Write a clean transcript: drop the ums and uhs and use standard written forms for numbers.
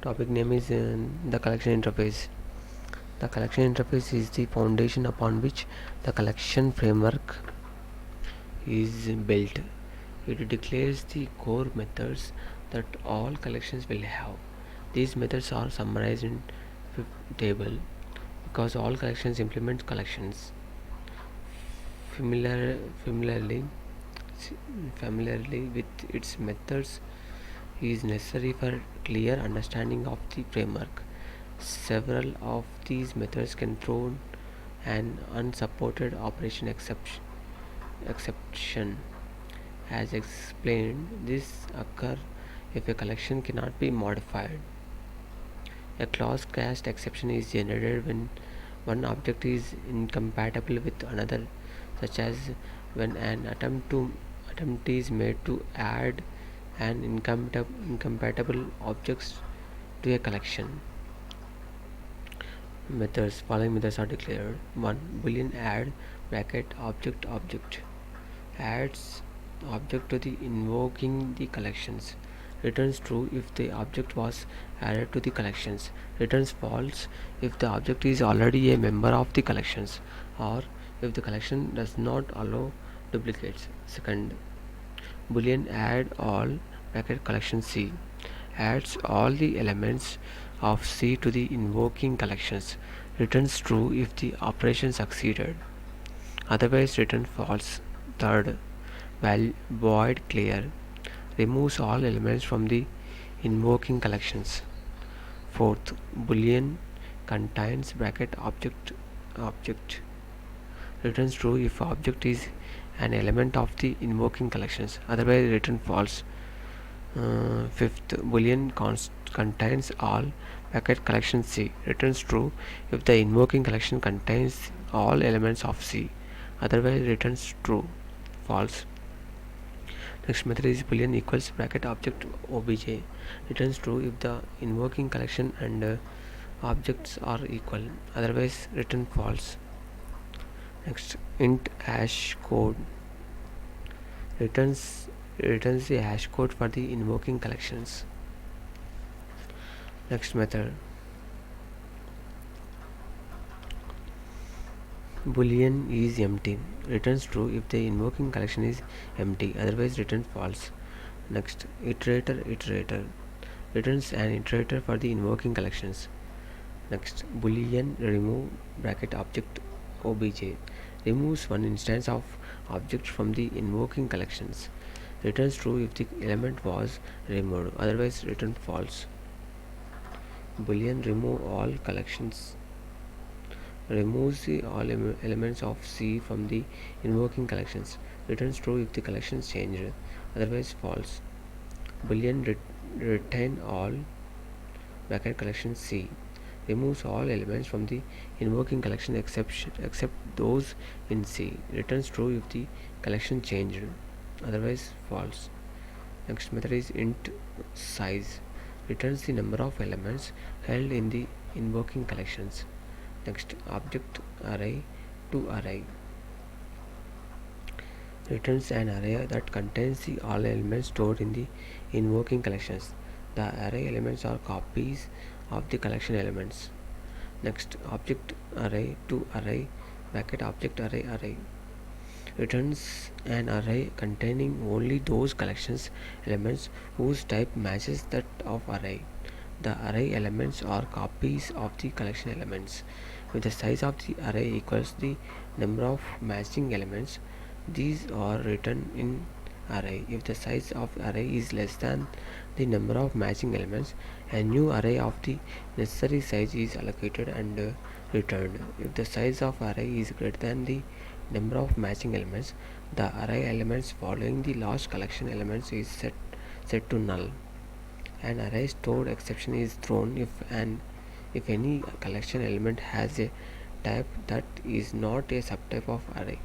Topic name is the collection interface. The collection interface is the foundation upon which the collection framework is built. It declares the core methods that all collections will have. These methods are summarized in table because all collections implement collections. Familiar, familiarly, familiarly with its methods is necessary for clear understanding of the framework. Several of these methods can throw an unsupported operation exception. As explained, this occurs if a collection cannot be modified. A clause cast exception is generated when one object is incompatible with another, such as when an attempt is made to add an incompatible objects to a collection. Methods. Following methods are declared. 1. Boolean add bracket object adds object to the invoking the collections. Returns true if the object was added to the collections. Returns false if the object is already a member of the collections, or if the collection does not allow duplicates. Second, Boolean add all bracket collection C adds all the elements of C to the invoking collections. Returns true if the operation succeeded, otherwise return false. Third, void clear removes all elements from the invoking collections. Fourth, Boolean contains bracket object returns true if object is an element of the invoking collections, otherwise return false. Fifth, Boolean contains all bracket collection C returns true if the invoking collection contains all elements of C, otherwise returns true false. Next method is Boolean equals bracket object obj returns true if the invoking collection and objects are equal, otherwise return false. Next, int hash code returns the hash code for the invoking collections. Next method, Boolean is empty returns true if the invoking collection is empty, otherwise return false. Next, iterator returns an iterator for the invoking collections. Next, Boolean remove bracket object obj removes one instance of object from the invoking collections. Returns true if the element was removed, otherwise return false. Boolean remove all collections removes the all elements of C from the invoking collections. Returns true if the collections changed, otherwise false. Boolean retain all bracket collection C removes all elements from the invoking collection except those in C. Returns true if the collection changed, otherwise false. Next method is int size returns the number of elements held in the invoking collections. Next, object array to array returns an array that contains the all elements stored in the invoking collections. The array elements are copies of the collection elements. Next, object array to array bracket object array returns an array containing only those collections elements whose type matches that of array. The array elements are copies of the collection elements. If the size of the array equals the number of matching elements, these are written in array. If the size of array is less than the number of matching elements, a new array of the necessary size is allocated and returned. If the size of array is greater than the number of matching elements, the array elements following the last collection elements is set to null. An array stored exception is thrown if any collection element has a type that is not a subtype of array.